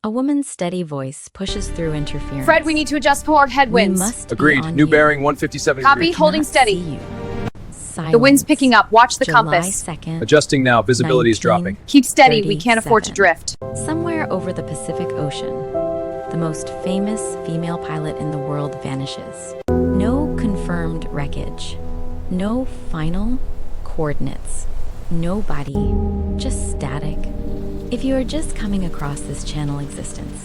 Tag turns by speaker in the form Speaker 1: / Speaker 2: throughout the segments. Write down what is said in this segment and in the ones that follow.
Speaker 1: A woman's steady voice pushes through interference.
Speaker 2: Fred, we need to adjust toward
Speaker 1: We
Speaker 2: headwinds.
Speaker 1: must
Speaker 3: Agreed.
Speaker 1: be on
Speaker 3: New
Speaker 1: you.
Speaker 3: bearing 157
Speaker 2: Copy,
Speaker 3: degrees.
Speaker 2: holding
Speaker 1: Cannot
Speaker 2: steady.
Speaker 1: see you.
Speaker 2: The wind's
Speaker 1: Silence.
Speaker 2: picking up. Watch the
Speaker 1: July
Speaker 2: compass.
Speaker 1: 2nd,
Speaker 3: Adjusting now. Visibility is dropping.
Speaker 2: Keep steady. We can't afford to
Speaker 1: 37.
Speaker 2: drift.
Speaker 1: Somewhere over the Pacific Ocean, the most famous female pilot in the world vanishes. No confirmed wreckage. No final coordinates. No body. Just static. If you are just coming across this channel existence,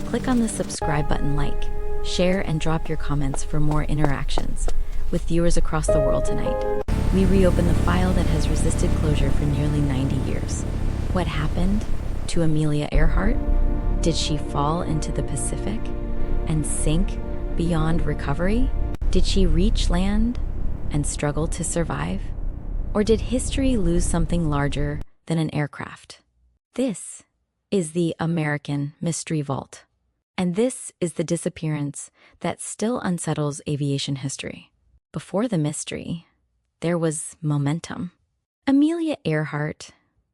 Speaker 1: click on the subscribe button, like, share, and drop your comments for more interactions with viewers across the world tonight. We reopen the file that has resisted closure for nearly 90 years. What happened to Amelia Earhart? Did she fall into the Pacific and sink beyond recovery? Did she reach land and struggle to survive? Or did history lose something larger than an aircraft? This is the American Mystery Vault, and this is the disappearance that still unsettles aviation history. Before the mystery, there was momentum. Amelia Earhart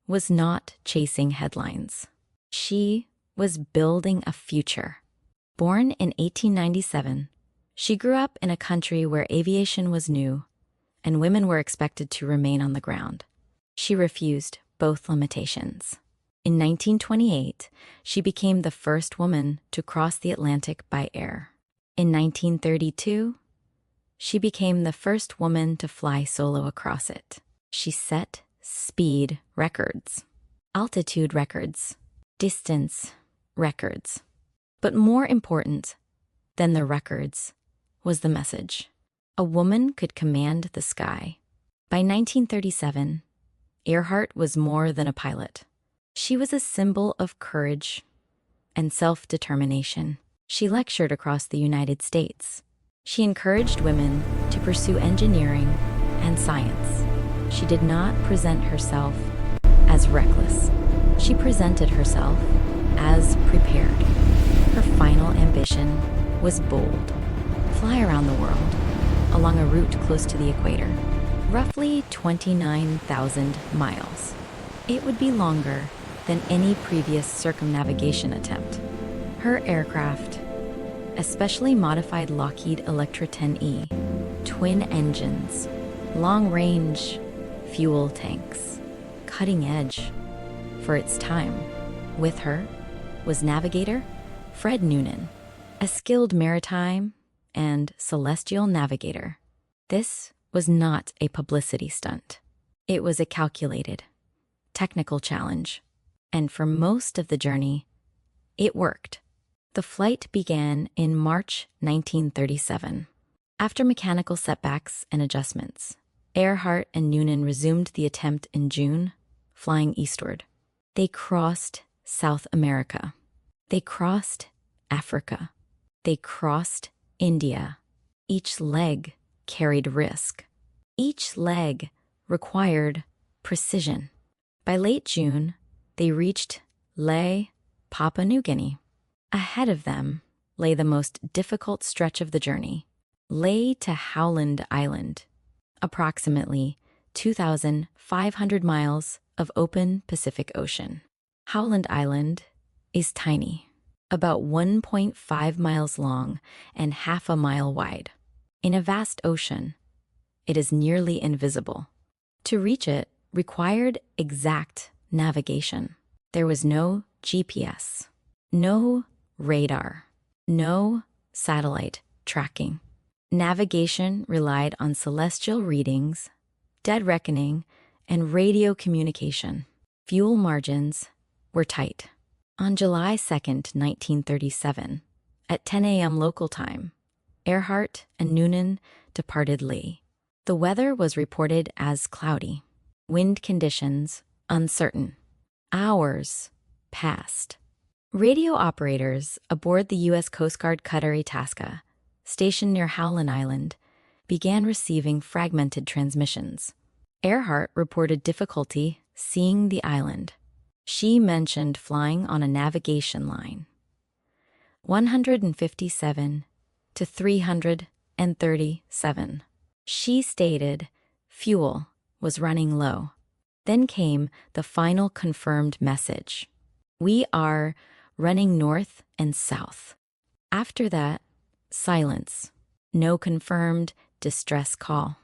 Speaker 1: was not chasing headlines. She was building a future. Born in 1897, she grew up in a country where aviation was new and women were expected to remain on the ground. She refused both limitations. In 1928, she became the first woman to cross the Atlantic by air. In 1932, she became the first woman to fly solo across it. She set speed records, altitude records, distance records. But more important than the records was the message. A woman could command the sky. By 1937, Earhart was more than a pilot. She was a symbol of courage and self-determination. She lectured across the United States. She encouraged women to pursue engineering and science. She did not present herself as reckless. She presented herself as prepared. Her final ambition was bold. Fly around the world along a route close to the equator, roughly 29,000 miles. It would be longer than any previous circumnavigation attempt. Her aircraft, especially modified Lockheed Electra 10E, twin engines, long-range fuel tanks, cutting edge for its time. With her was navigator Fred Noonan, a skilled maritime and celestial navigator. This was not a publicity stunt. It was a calculated, technical challenge. And for most of the journey, it worked. The flight began in March 1937. After mechanical setbacks and adjustments, Earhart and Noonan resumed the attempt in June, flying eastward. They crossed South America. They crossed Africa. They crossed India. Each leg carried risk. Each leg required precision. By late June, they reached Lae, Papua New Guinea. Ahead of them lay the most difficult stretch of the journey, Lae to Howland Island, approximately 2,500 miles of open Pacific Ocean. Howland Island is tiny, about 1.5 miles long and half a mile wide. In a vast ocean, it is nearly invisible. To reach it required exact navigation. There was no GPS, no radar, no satellite tracking. Navigation relied on celestial readings, dead reckoning, and radio communication. Fuel margins were tight. On July 2nd, 1937, at 10 a.m. local time, Earhart and Noonan departed Lae. The weather was reported as cloudy, wind conditions uncertain. Hours passed. Radio operators aboard the U.S. Coast Guard cutter Itasca, stationed near Howland Island, began receiving fragmented transmissions. Earhart reported difficulty seeing the island. She mentioned flying on a navigation line 157 to 337. She stated fuel was running low. Then came the final confirmed message. We are running north and south. After that, silence. No confirmed distress call.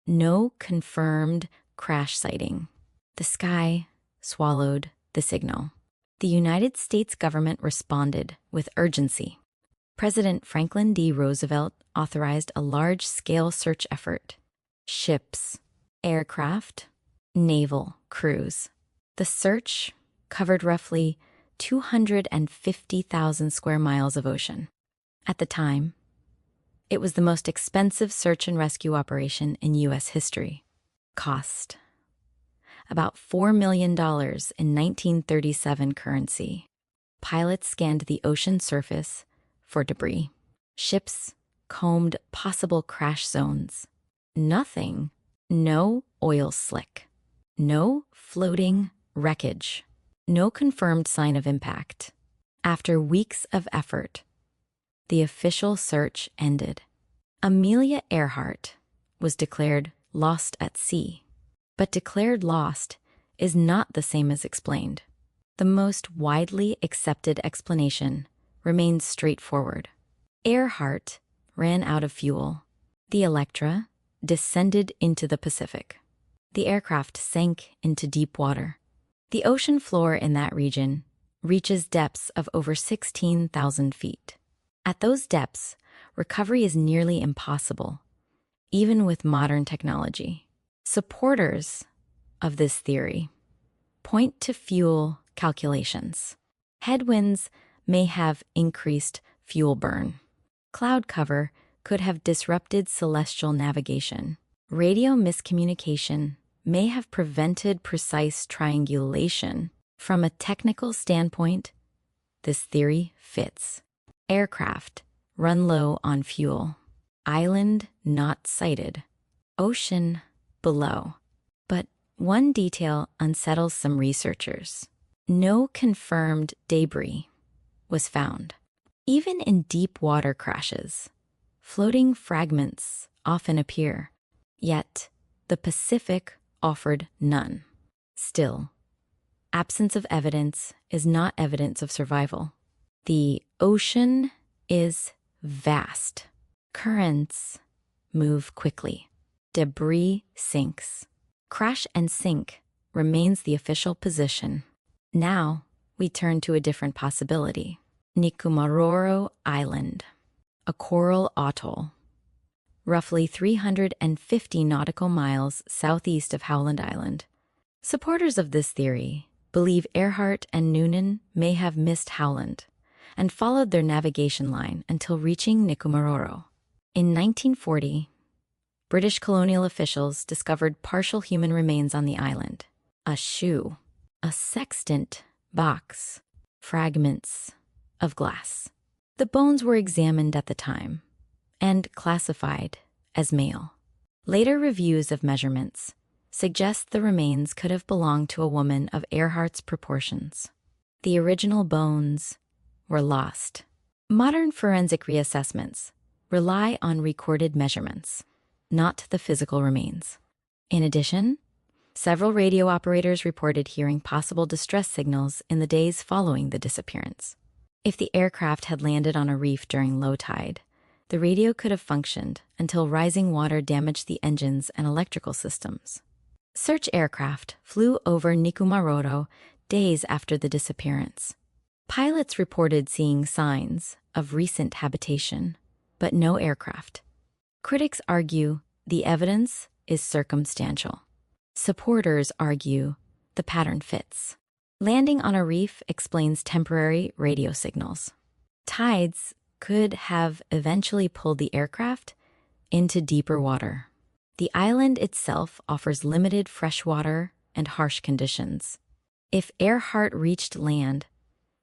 Speaker 1: No confirmed crash sighting. The sky swallowed the signal. The United States government responded with urgency. President Franklin D. Roosevelt authorized a large-scale search effort. Ships, aircraft, naval crews. The search covered roughly 250,000 square miles of ocean. At the time, it was the most expensive search and rescue operation in U.S. history. Cost about $4 million in 1937 currency. Pilots scanned the ocean surface for debris. Ships combed possible crash zones. Nothing. No oil slick. No floating wreckage. No confirmed sign of impact. After weeks of effort, the official search ended. Amelia Earhart was declared lost at sea. But declared lost is not the same as explained. The most widely accepted explanation remains straightforward. Earhart ran out of fuel. The Electra descended into the Pacific. The aircraft sank into deep water. The ocean floor in that region reaches depths of over 16,000 feet. At those depths, recovery is nearly impossible, even with modern technology. Supporters of this theory point to fuel calculations. Headwinds may have increased fuel burn. Cloud cover could have disrupted celestial navigation. Radio miscommunication may have prevented precise triangulation. From a technical standpoint, this theory fits. Aircraft run low on fuel. Island not sighted. Ocean below. But one detail unsettles some researchers. No confirmed debris was found. Even in deep water crashes, floating fragments often appear, yet the Pacific offered none. Still, absence of evidence is not evidence of survival. The ocean is vast. Currents move quickly. Debris sinks. Crash and sink remains the official position. Now we turn to a different possibility. Nikumaroro Island, a coral atoll, roughly 350 nautical miles southeast of Howland Island. Supporters of this theory believe Earhart and Noonan may have missed Howland and followed their navigation line until reaching Nikumaroro. In 1940, British colonial officials discovered partial human remains on the island. A shoe, a sextant box, fragments of glass. The bones were examined at the time and classified as male. Later reviews of measurements suggest the remains could have belonged to a woman of Earhart's proportions. The original bones were lost. Modern forensic reassessments rely on recorded measurements, not the physical remains. In addition, several radio operators reported hearing possible distress signals in the days following the disappearance. If the aircraft had landed on a reef during low tide, the radio could have functioned until rising water damaged the engines and electrical systems. Search aircraft flew over Nikumaroro days after the disappearance. Pilots reported seeing signs of recent habitation, but no aircraft. Critics argue the evidence is circumstantial. Supporters argue the pattern fits. Landing on a reef explains temporary radio signals. Tides could have eventually pulled the aircraft into deeper water. The island itself offers limited fresh water and harsh conditions. If Earhart reached land,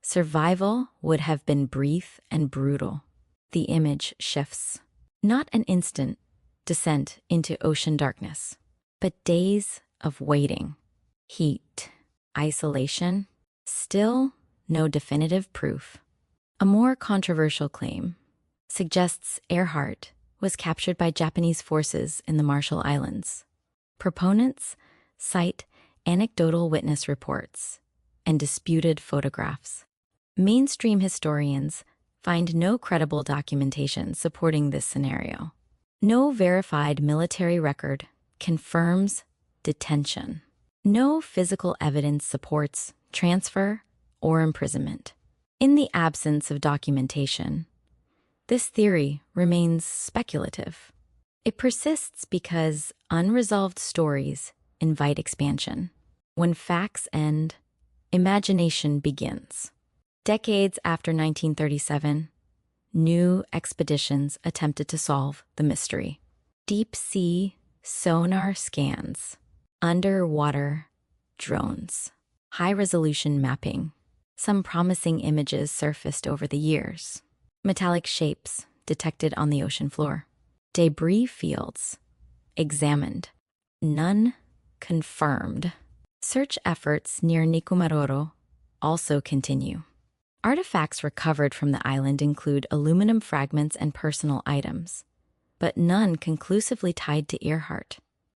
Speaker 1: survival would have been brief and brutal. The image shifts. Not an instant descent into ocean darkness, but days of waiting, heat, isolation, still no definitive proof. A more controversial claim suggests Earhart was captured by Japanese forces in the Marshall Islands. Proponents cite anecdotal witness reports and disputed photographs. Mainstream historians find no credible documentation supporting this scenario. No verified military record confirms detention. No physical evidence supports transfer or imprisonment. In the absence of documentation, this theory remains speculative. It persists because unresolved stories invite expansion. When facts end, imagination begins. Decades after 1937, new expeditions attempted to solve the mystery. Deep-sea sonar scans, underwater drones, high-resolution mapping. Some promising images surfaced over the years. Metallic shapes detected on the ocean floor. Debris fields examined. None confirmed. Search efforts near Nikumaroro also continue. Artifacts recovered from the island include aluminum fragments and personal items, but none conclusively tied to Earhart.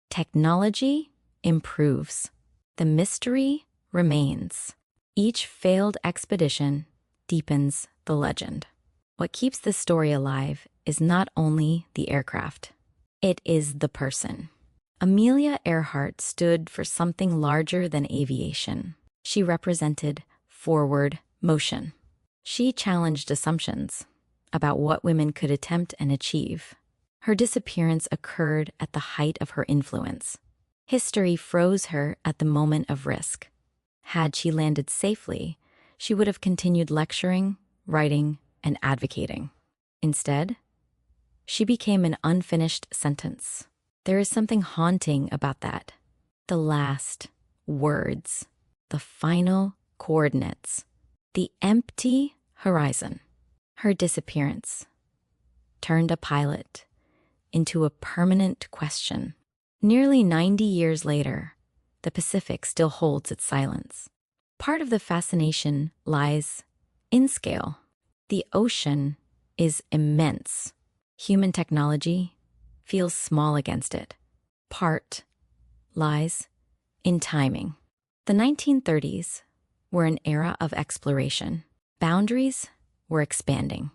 Speaker 1: Technology improves. The mystery remains. Each failed expedition deepens the legend. What keeps this story alive is not only the aircraft, it is the person. Amelia Earhart stood for something larger than aviation. She represented forward motion. She challenged assumptions about what women could attempt and achieve. Her disappearance occurred at the height of her influence. History froze her at the moment of risk. Had she landed safely, she would have continued lecturing, writing, and advocating. Instead, she became an unfinished sentence. There is something haunting about that. The last words, the final coordinates, the empty horizon. Her disappearance turned a pilot into a permanent question. Nearly 90 years later, the Pacific still holds its silence. Part of the fascination lies in scale. The ocean is immense. Human technology feels small against it. Part lies in timing. The 1930s were an era of exploration. Boundaries were expanding.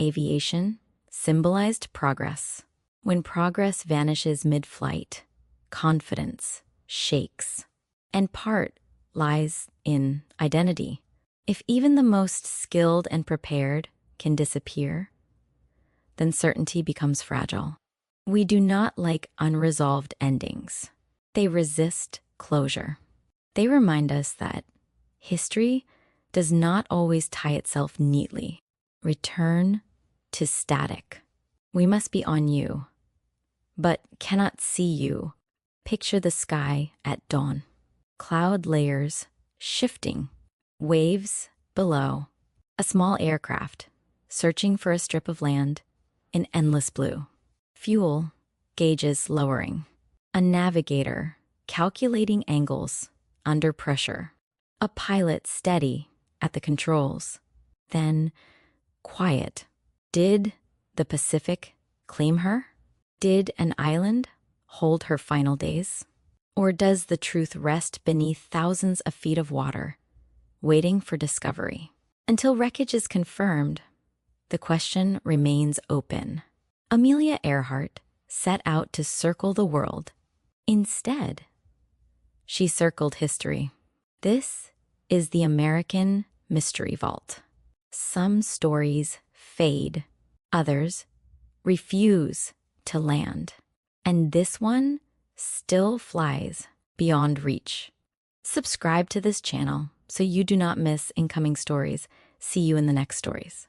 Speaker 1: Aviation symbolized progress. When progress vanishes mid-flight, confidence shakes. And part lies in identity. If even the most skilled and prepared can disappear, then certainty becomes fragile. We do not like unresolved endings. They resist closure. They remind us that history does not always tie itself neatly. Return to static. We must be on you, but cannot see you. Picture the sky at dawn. Cloud layers shifting. Waves below. A small aircraft searching for a strip of land in endless blue. Fuel gauges lowering. A navigator calculating angles under pressure. A pilot steady at the controls. Then quiet. Did the Pacific claim her? Did an island hold her final days? Or does the truth rest beneath thousands of feet of water, waiting for discovery? Until wreckage is confirmed, the question remains open. Amelia Earhart set out to circle the world. Instead, she circled history. This is the American Mystery Vault. Some stories fade, others refuse to land. And this one still flies beyond reach. Subscribe to this channel so you do not miss incoming stories. See you in the next stories.